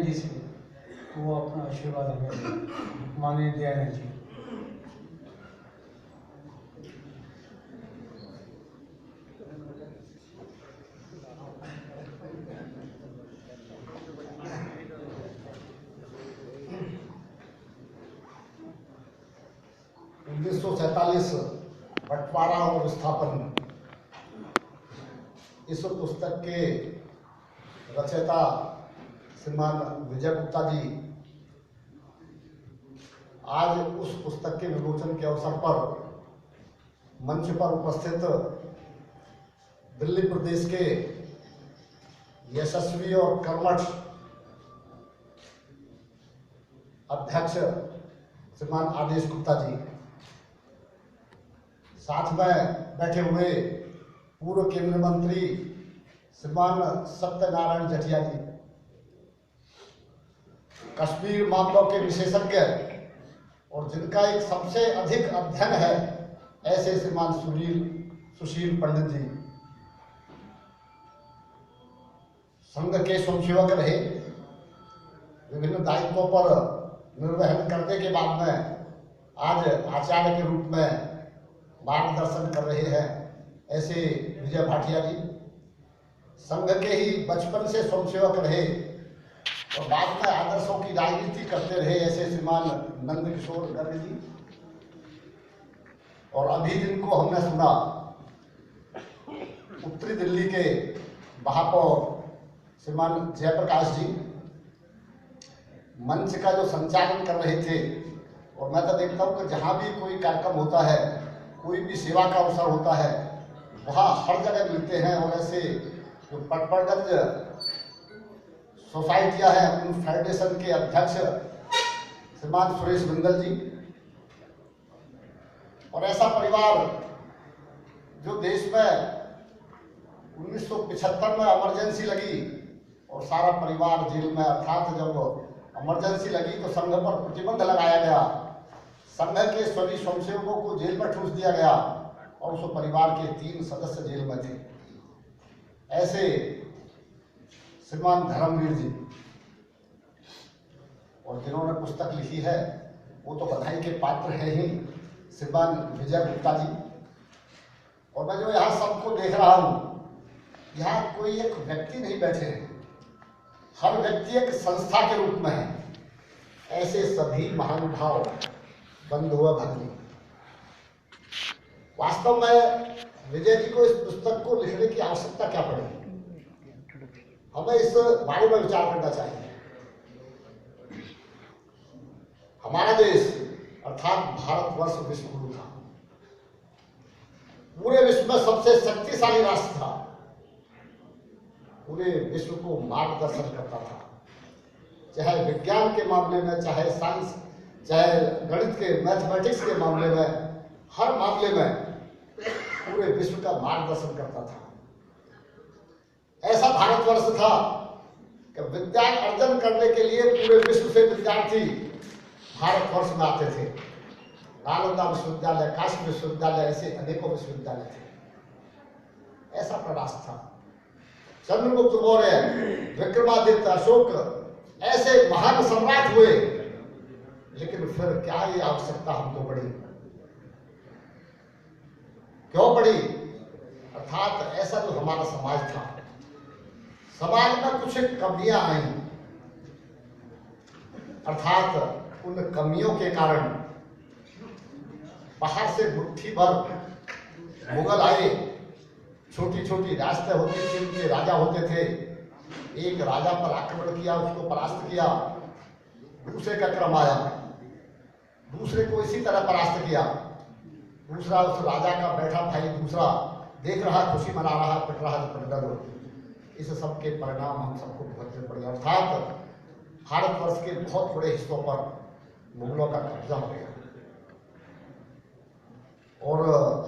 जी से तो वो अपना आशीर्वाद हमें माननीय दयानंद जी। बंटवारा और विस्थापन, इस पुस्तक के रचयिता श्रीमान विजय गुप्ता जी आज उस पुस्तक के विमोचन के अवसर पर मंच पर उपस्थित दिल्ली प्रदेश के यशस्वी और कर्मठ अध्यक्ष श्रीमान आदेश गुप्ता जी, साथ में बैठे हुए पूर्व केंद्रीय मंत्री श्रीमान सत्यनारायण जटिया जी, कश्मीर मामलों के विशेषज्ञ और जिनका एक सबसे अधिक अध्ययन है ऐसे श्रीमान सुशील पंडित जी, संघ के स्वयंसेवक रहे, विभिन्न दायित्वों पर निर्वहन करने के बाद में आज आचार्य के रूप में मार्गदर्शन कर रहे हैं ऐसे विजय भाटिया जी, संघ के ही बचपन से स्वयंसेवक रहे और बाद में आदर्शों की राजनीति करते रहे ऐसे श्रीमान नंद किशोर गर्ग जी, और अभी जिनको हमने सुना उत्तरी दिल्ली के महापौर श्रीमान जयप्रकाश जी, मंच का जो संचालन कर रहे थे। और मैं तो देखता हूँ कि जहाँ भी कोई कार्यक्रम होता है, कोई भी सेवा का अवसर होता है, वहाँ हर जगह मिलते हैं। और ऐसे जो पटपड़गंज सोसाइटियाँ हैं, उन फेडरेशन के अध्यक्ष श्रीमान सुरेश बिंदल जी, और ऐसा परिवार जो देश में 1975 में इमरजेंसी लगी और सारा परिवार जेल में, अर्थात जब इमरजेंसी लगी तो संघ पर प्रतिबंध लगाया गया, संघ के सभी स्वयंसेवकों को जेल में ठूस दिया गया और उस परिवार के 3 सदस्य जेल में थे, ऐसे श्रीमान धर्मवीर जी। और जिन्होंने पुस्तक लिखी है वो तो बधाई के पात्र हैं ही, श्रीमान विजय गुप्ता जी। और मैं जो यहाँ सबको देख रहा हूँ, यहाँ कोई एक व्यक्ति नहीं बैठे हैं, हर व्यक्ति एक संस्था के रूप में है, ऐसे सभी महानुभाव बंधु भगिनी। वास्तव में विजय जी को इस पुस्तक को लिखने की आवश्यकता क्या पड़ी, हमें इस बारे में विचार करना चाहिए। हमारा देश अर्थात भारतवर्ष विश्व गुरु था, पूरे विश्व में सबसे शक्तिशाली राष्ट्र था, पूरे विश्व को मार्गदर्शन करता था, चाहे विज्ञान के मामले में, चाहे साइंस, चाहे गणित के मैथमेटिक्स के मामले में, हर मामले में पूरे विश्व का मार्गदर्शन करता था। ऐसा भारतवर्ष था कि विज्ञान अर्जन करने के लिए पूरे विश्व से विद्यार्थी भारतवर्ष में आते थे। नालंदा विश्वविद्यालय, काशी विश्वविद्यालय, ऐसे अनेकों विश्वविद्यालय थे। ऐसा प्रयास था। चंद्रगुप्त मौर्य, विक्रमादित्य, अशोक, ऐसे महान सम्राट हुए, लेकिन फिर क्या ये आवश्यकता हमको पड़ी, क्यों पड़ी? अर्थात ऐसा जो हमारा समाज था, समाज में कुछ कमियां आई, अर्थात उन कमियों के कारण बाहर से मुट्ठी भर मुगल आए, छोटी छोटी राष्ट्र होती थी, उनके राजा होते थे, एक राजा पर आक्रमण किया, उसको परास्त किया, दूसरे का क्रम आया, दूसरे को इसी तरह परास्त किया, दूसरा उस राजा का बैठा भाई दूसरा देख रहा, खुशी मना रहा, पिट रहा पिट। इस सब के परिणाम हम सबको भुगतने पड़े। अर्थात भारतवर्ष के बहुत बड़े हिस्सों पर मुगलों का कब्जा हो गया। और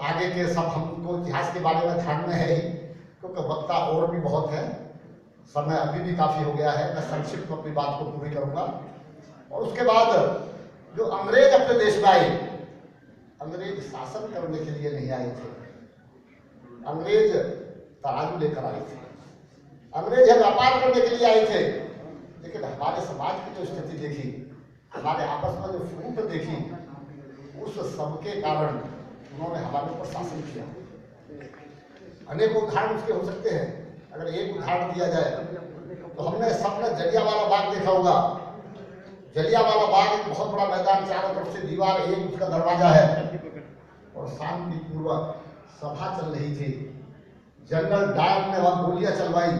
आगे के सब हमको इतिहास के बारे में ध्यान में है ही, क्योंकि वक्ता और भी बहुत है, समय अभी भी काफी हो गया है। मैं संक्षिप्त अपनी बात को पूरी करूंगा। और उसके बाद जो अंग्रेज अपने देश में आए, अंग्रेज शासन करने के लिए नहीं आए थे, अंग्रेज तराजू लेकर आए थे, अंग्रेज व्यापार करने के लिए आए थे। लेकिन हमारे समाज की जो स्थिति देखी, हमारे आपस में जो फूट देखी, उस सबके कारण उन्होंने हमारे ऊपर शासन किया। अनेक उदाहरण उसके हो सकते हैं। अगर एक उदाहरण दिया जाए तो हमने सबने जलियांवाला बाग देखा होगा। जलियांवाला बाग एक बहुत बड़ा मैदान, चारों तरफ से दीवार, एक उसका दरवाजा है और शांतिपूर्वक सभा चल रही थी। जनरल डायर ने वहां गोलियां चलवाई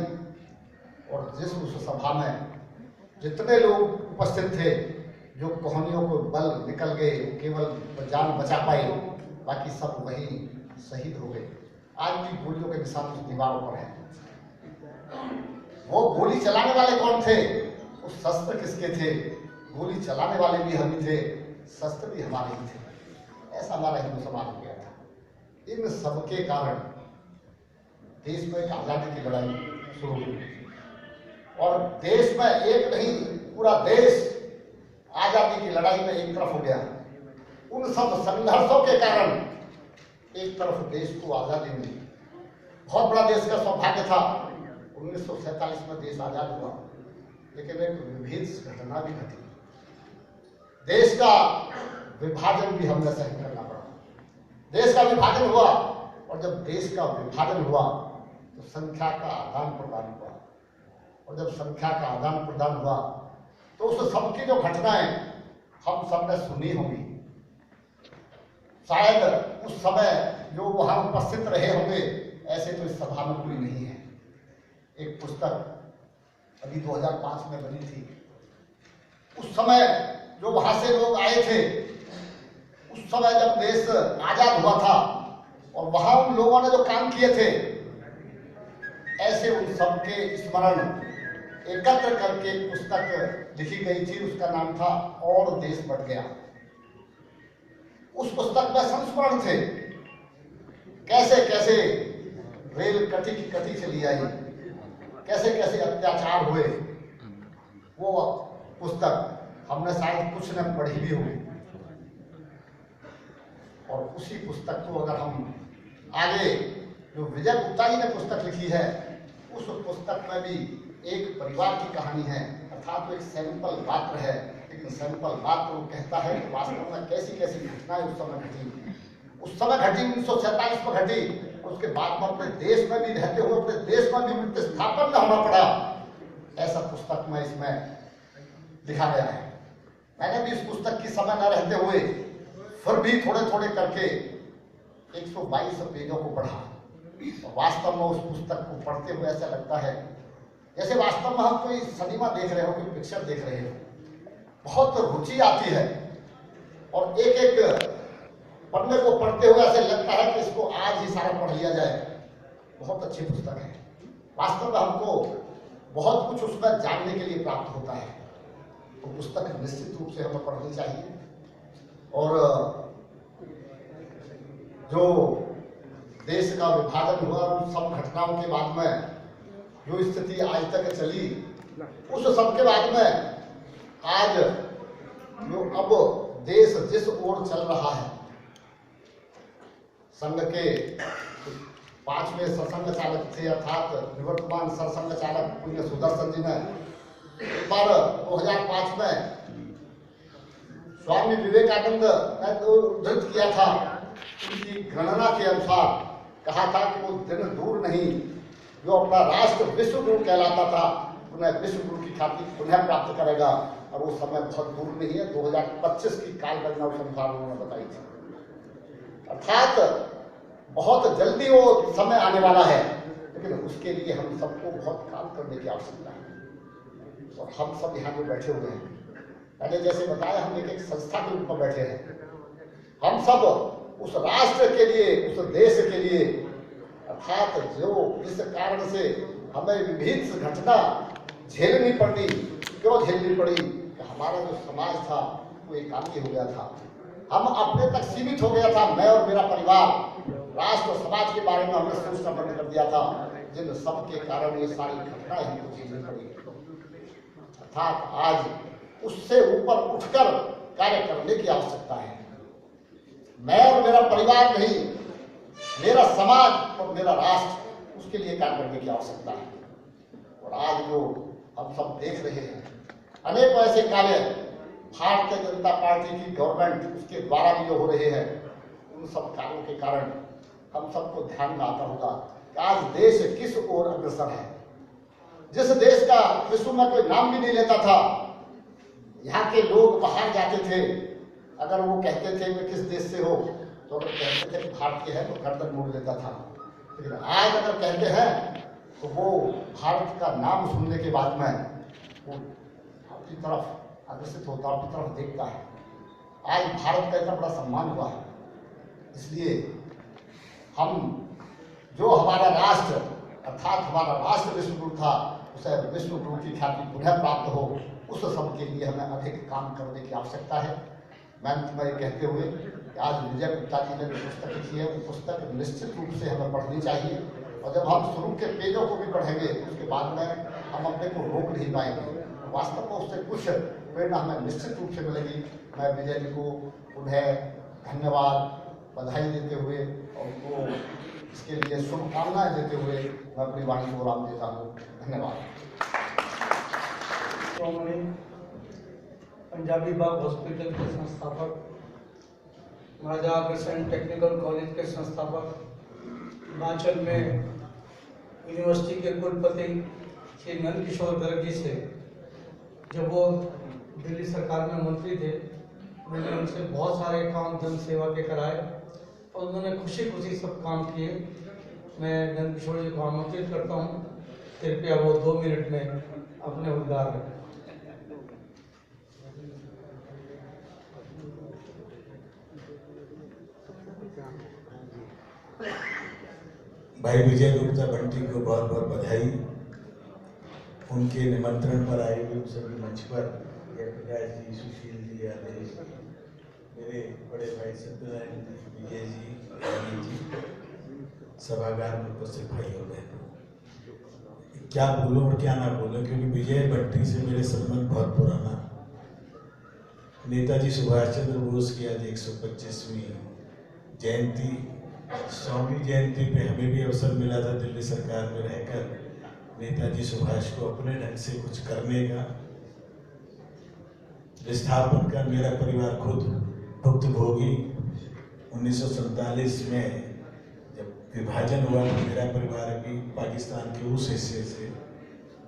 और जिस उस सभा में जितने लोग उपस्थित थे, जो कोहनियों को बल निकल गए, केवल जान बचा पाए, बाकी सब वहीं शहीद हो गए। आज भी गोलियों के निशान उस दीवारों पर है। वो गोली चलाने वाले कौन थे? उस शस्त्र किसके थे? गोली चलाने वाले भी हम ही थे, शस्त्र भी हमारे ही थे। ऐसा हमारा हिंदू समाज हो गया था। इन सबके कारण देश में एक आजादी की लड़ाई शुरू हुई और देश में एक नहीं, पूरा देश आजादी की लड़ाई में एक तरफ हो गया। उन सब संघर्षों के कारण एक तरफ देश को आजादी मिली। बहुत बड़ा देश का सौभाग्य था। 1947 में देश आजाद हुआ, लेकिन एक विभेद घटना भी घटी। देश का विभाजन भी हमने सहन करना पड़ा। देश का विभाजन हुआ और जब देश का विभाजन हुआ तो संख्या का आदान प्रदान हुआ और जब संख्या का आदान प्रदान हुआ तो उस सबकी जो घटनाएं हम सबने सुनी होंगी। शायद उस समय जो वहां उपस्थित रहे होंगे, ऐसे तो इस सभा में कोई नहीं है। एक पुस्तक अभी 2005 में बनी थी। उस समय जो वहां से लोग आए थे, उस समय जब देश आजाद हुआ था और वहां उन लोगों ने जो काम किए थे, ऐसे उन सबके स्मरण एकत्र करके पुस्तक लिखी गई थी। उसका नाम था और देश बढ़ गया। उस पुस्तक में संस्मरण थे, कैसे कैसे रेल कटी की कटी चली आई, कैसे कैसे अत्याचार हुए। वो पुस्तक हमने शायद कुछ न पढ़ी भी होगी। और उसी पुस्तक को अगर हम आगे, जो विजय गुप्ता जी ने पुस्तक लिखी है, उस पुस्तक में भी एक परिवार की कहानी है। अर्थात वो एक सैंपल पात्र है, लेकिन सैंपल पात्र वो कहता है कि वास्तव में कैसी कैसी घटनाएं उस समय घटी। उस समय घटी, 1947 में घटी। उसके बाद में अपने देश में भी रहते हुए अपने देश में भी मृत्यु स्थापन न होना पड़ा, ऐसा पुस्तक में इसमें लिखा गया है। मैंने भी इस पुस्तक की समय न रहते हुए फिर भी थोड़े थोड़े करके 122 पेजों को पढ़ा। और वास्तव में उस पुस्तक को पढ़ते हुए ऐसा लगता है जैसे वास्तव में हम कोई सिनेमा देख रहे हो, कोई पिक्चर देख रहे हो। बहुत रुचि आती है और एक एक पढ़ने को पढ़ते हुए ऐसे लगता है कि इसको आज ही सारा पढ़ लिया जाए। बहुत अच्छी पुस्तक है। वास्तव में हमको बहुत कुछ उसमें जानने के लिए प्राप्त होता है। तो पुस्तक निश्चित रूप से हमें पढ़नी चाहिए। और जो देश का विभाजन हुआ, उन सब घटनाओं के बाद में जो स्थिति आज तक चली, उस सब के बाद में आज जो अब देश जिस ओर चल रहा है, संघ के 5वें सरसंघ चालक थे, अर्थात निवर्तमान सरसंघ चालक पुण्य सुदर्शन जी ने एक बार 2005 में स्वामी विवेकानंद ने तो उद्धृत किया था। उनकी गणना के अनुसार कहा था कि वो दिन दूर नहीं जो अपना राष्ट्र विश्व गुरु कहलाता था, उन्हें विश्व गुरु की ख्याति पुनः प्राप्त करेगा। और वो समय बहुत दूर नहीं है, 2025 की कालगणना उस अनुसार उन्होंने बताई थी। अर्थात बहुत जल्दी वो समय आने वाला है, लेकिन उसके लिए हम सबको बहुत काम करने की आवश्यकता है। और हम सब यहाँ पे बैठे हुए हैं, पहले जैसे बताया, हम एक संस्था के रूप में बैठे हैं। हम सब उस राष्ट्र के लिए, उस देश के लिए, अर्थात जो इस कारण से हमें विभिन्न घटना झेलनी पड़ी। क्यों झेलनी पड़ी? कि हमारा जो समाज था वो एकाकी हो गया था। हम अपने तक सीमित हो गया था। मैं और मेरा परिवार, राष्ट्र और समाज के बारे में हमने सोचना बंद कर दिया था, जिन सब के कारण ये सारी घटनाएं हमको झेलनी पड़ी। अर्थात आज उससे ऊपर उठकर कार्य करने की आवश्यकता है। मैं और मेरा परिवार नहीं, मेरा समाज और मेरा राष्ट्र, उसके लिए कार्य करने की आवश्यकता है। और आज जो हम सब देख रहे हैं, अनेकों ऐसे कार्य भारतीय जनता पार्टी की गवर्नमेंट उसके द्वारा भी जो हो रहे हैं, उन सब कार्यों के कारण हम सबको ध्यान में आता होगा कि आज देश किस ओर अग्रसर है। जिस देश का विश्व में कोई नाम भी नहीं लेता था, यहाँ के लोग बाहर जाते थे, अगर वो कहते थे कि किस देश से हो, तो अगर कहते थे कि भारतीय है तो गर्दन मोड़ लेता था। लेकिन आज अगर कहते हैं तो वो भारत का नाम सुनने के बाद में वो अपनी तरफ आकर्षित होता है, अपनी तरफ देखता है। आज भारत का इतना बड़ा सम्मान हुआ है, इसलिए हम जो हमारा राष्ट्र अर्थात हमारा राष्ट्र विश्वगुरु था, उसे विश्वगुरु की ख्याति पुनः प्राप्त हो, उस सब के लिए हमें अधिक काम करने की आवश्यकता है। मैं ये कहते हुए आज विजय गुप्ता जी ने जो पुस्तक लिखी है, वो पुस्तक निश्चित रूप से हमें पढ़नी चाहिए, और जब हम शुरू के पेजों को भी पढ़ेंगे उसके बाद में हम अपने को रोक नहीं पाएंगे। वास्तव में उससे कुछ प्रेरणा हमें निश्चित रूप से मिलेगी। मैं विजय जी को उन्हें धन्यवाद बधाई देते हुए और उनको इसके लिए शुभकामनाएं देते हुए मैं अपनी वाणी को विराम देता हूँ। धन्यवाद। पंजाबी बाग हॉस्पिटल के संस्थापक, महाराजा अग्रसेन टेक्निकल कॉलेज के संस्थापक, हिमाचल में यूनिवर्सिटी के कुलपति श्री नंद किशोर गर्ग जी से जब वो दिल्ली सरकार में मंत्री थे, मैंने उनसे बहुत सारे काम जन सेवा के कराए और उन्होंने खुशी खुशी सब काम किए। मैं नंद किशोर जी को आमंत्रित करता हूँ, कृपया वो 2 मिनट में अपने उद्गार रखें। भाई विजय गुप्ता बंटी को बहुत बहुत बधाई। उनके निमंत्रण पर आए हुए सभी मंच पर जयप्रकाश जी, सुशील जी, आदेश, मेरे बड़े भाई सत्यनारायण जी, विजय जी, रानी जी, सभागार में उपस्थित भाई और बहनों, क्या बोलूं और क्या ना बोलूं, क्योंकि विजय बंटी से मेरे संबंध बहुत पुराना। नेताजी सुभाष चंद्र बोस की आज 125वीं जयंती, 100वीं जयंती पे हमें भी अवसर मिला था दिल्ली सरकार में रहकर नेताजी सुभाष को अपने ढंग से कुछ करने का, विस्थापन का। मेरा परिवार खुद भुक्तभोगी। 1947 में जब विभाजन हुआ तो मेरा परिवार भी पाकिस्तान के उस हिस्से से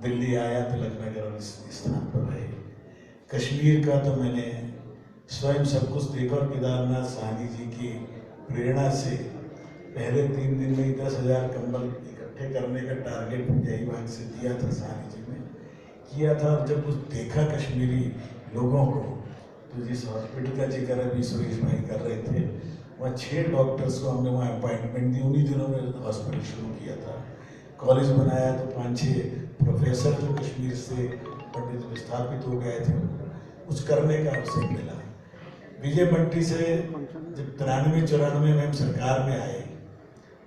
दिल्ली आया, तिलक नगर और इस स्थान पर रहे। कश्मीर का तो मैंने स्वयं सब कुछ देखा और केदारनाथ साहनी जी की प्रेरणा से पहले 3 दिन में ही 10,000 कंबल इकट्ठे करने का टारगेट जय बाग से दिया था, साहनी जी ने किया था। और जब कुछ देखा कश्मीरी लोगों को, तो जिस हॉस्पिटल का जिक्र अभी सुरेश भाई कर रहे थे, वहाँ 6 डॉक्टर्स को हमने वहाँ अपॉइंटमेंट दी। उन्हीं दिनों में हॉस्पिटल शुरू किया था, कॉलेज बनाया, तो 5-6 प्रोफेसर जो कश्मीर से पंडित विस्थापित हो गए थे, कुछ करने का अवसर मिला। विजय बंटी से जब 93-94 में हम सरकार में आए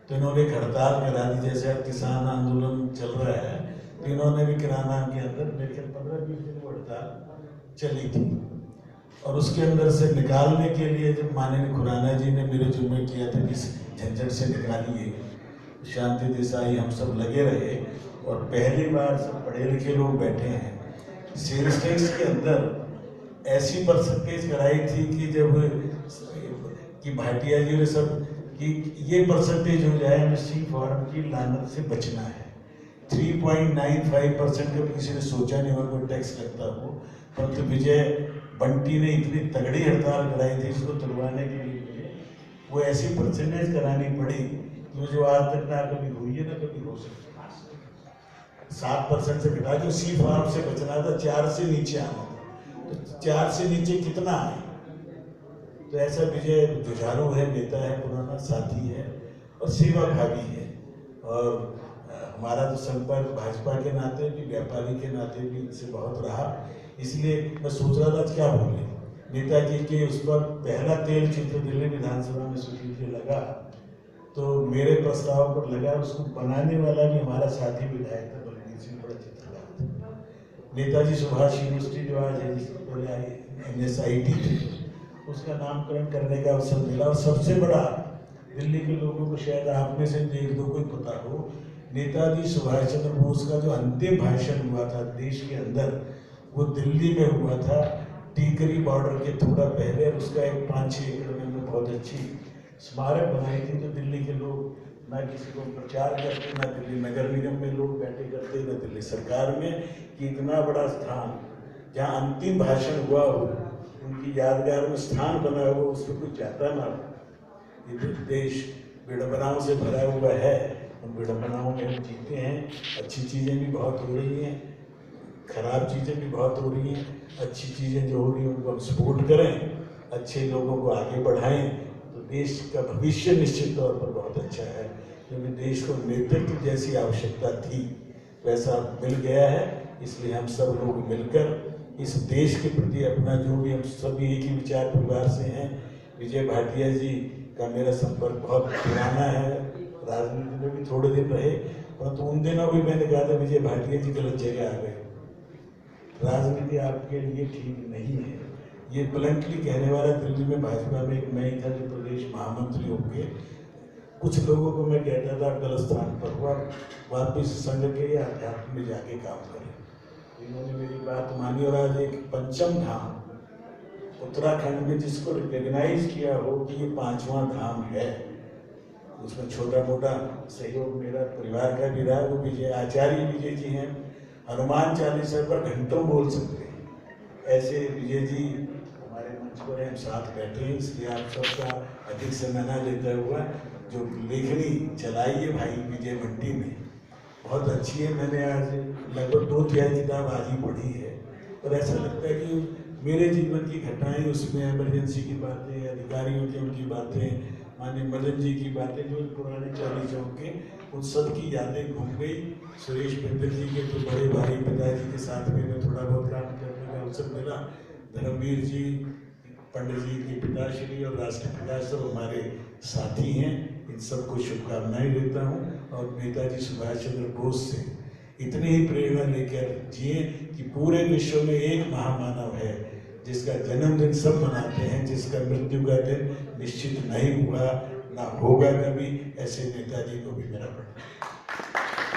तो इन्होंने एक हड़ताल करा दी। जैसे अब किसान आंदोलन चल रहा है, तो इन्होंने भी किराना के अंदर मेरे ख्याल 15-20 दिन वो हड़ताल चली थी। और उसके अंदर से निकालने के लिए जब माननीय खुराना जी ने मेरे जुम्मे किया था कि इस झंझट से निकालिए, शांति देसाई हम सब लगे रहे और पहली बार सब पढ़े लिखे लोग बैठे हैं। सेल्स टैक्स के अंदर ऐसी परसेंटेज कराई थी कि जब कि भाटिया जी ने सब कि ये परसेंटेज हो जाए, हमें सी फॉर्म की लानत से बचना है। 3.95% का किसी ने सोचा नहीं होगा कोई टैक्स लगता हो, परंतु विजय बंटी ने इतनी तगड़ी हड़ताल कराई थी इसको तुलवाने के लिए। वो ऐसी परसेंटेज करानी पड़ी कि जो आज तक ना कभी हुई है ना कभी हो सकती। 7% से घटा के सी फॉर्म से बचना था, 4 से नीचे आना था। तो 4 से नीचे कितना आए? तो ऐसा विजय जुझारू है, नेता है, पुराना साथी है और सेवा भावी है। और हमारा तो संपर्क भाजपा के नाते भी, व्यापारी के नाते भी इनसे बहुत रहा। इसलिए मैं सोच रहा था क्या बोले, नेताजी के उस पर पहला तेल चित्र दिल्ली विधानसभा में सुशील जी लगा, तो मेरे प्रस्ताव पर लगा। उसको बनाने वाला भी हमारा साथी विधायक था, बलबीर सिंह, बड़ा चित्रकार था। नेताजी सुभाष यूनिवर्सिटी जो आज है, जिससे पहले NSIT थी, उसका नामकरण करने का अवसर मिला। और सबसे बड़ा, दिल्ली के लोगों को शायद आप में से 1-2 को पता हो, नेताजी सुभाष चंद्र बोस का जो अंतिम भाषण हुआ था देश के अंदर, वो दिल्ली में हुआ था, टीकरी बॉर्डर के थोड़ा पहले। उसका एक 5-6 एकड़ में बहुत अच्छी स्मारक बनाई थी, तो दिल्ली के लोग ना किसी को प्रचार करते, ना दिल्ली नगर निगम में लोग बैठे करते, ना दिल्ली सरकार में, कि इतना बड़ा स्थान जहाँ अंतिम भाषण हुआ हो, उनकी यादगार में स्थान बना हुआ, उसमें कुछ जाता ना हो। ये देश विडंबनाओं से भरा हुआ है, उन विडंबनाओं में हम जीते हैं। अच्छी चीज़ें भी बहुत हो रही हैं, खराब चीज़ें भी बहुत हो रही हैं। अच्छी चीज़ें जो हो रही हैं उनको हम सपोर्ट करें, अच्छे लोगों को आगे बढ़ाएं, तो देश का भविष्य निश्चित तौर पर बहुत अच्छा है। क्योंकि देश को नेतृत्व जैसी आवश्यकता थी वैसा मिल गया है, इसलिए हम सब लोग मिलकर इस देश के प्रति अपना जो भी, हम सभी एक ही विचार परिवार से हैं। विजय भाटिया जी का मेरा संपर्क बहुत पुराना है, राजनीति में भी थोड़े दिन रहे, परंतु उन दिनों भी मैंने कहा था विजय भाटिया जी गलत जगह आ गए, राजनीति आपके लिए ठीक नहीं है। ये ब्लंटली कहने वाला दिल्ली में भाजपा में एक मैं ही था जो प्रदेश महामंत्री होंगे। कुछ लोगों को मैं कहता था गलत स्थान पर हुआ, वापिस संघ के या अध्यात्म में जाके काम करें। इन्होंने मेरी बात मानी और आज एक पंचम धाम उत्तराखंड में जिसको रिकॉग्नाइज किया हो कि ये 5वां धाम है, उसमें छोटा मोटा सहयोग मेरा परिवार का भी रहा। वो विजय आचार्य विजय जी हैं, हनुमान चालीसा पर घंटों बोल सकते हैं, ऐसे विजय जी हमारे मंच पर हम साथ बैठे हैं। इसलिए आप सबका अधिक समय न लेता हुआ जो लेखनी चलाई है भाई विजय भट्टी ने, बहुत अच्छी है। मैंने आज लगभग 2/3 किताब आज ही पढ़ी है, और ऐसा लगता है कि मेरे जीवन की घटनाएं, उसमें इमरजेंसी की बातें, अधिकारियों की उनकी बातें, माननीय मदन जी की बातें, जो पुराने चालीस चौक के उत्सव की यादें घूम गई। सुरेश बिंदल जी के तो बड़े भाई पिताजी के साथ में मैं थोड़ा बहुत काम करने का अवसर मिला। धर्मवीर जी, पंडित जी के पिताश्री और राष्ट्रपिता सब हमारे साथी हैं, इन सबको शुभकामनाएं देता हूँ। और नेताजी सुभाष चंद्र बोस से इतनी ही प्रेरणा लेकर जिए कि पूरे विश्व में एक महामानव है जिसका जन्मदिन सब मनाते हैं, जिसका मृत्यु का दिन निश्चित नहीं हुआ ना होगा कभी, ऐसे नेताजी को भी मेरा प्रणाम।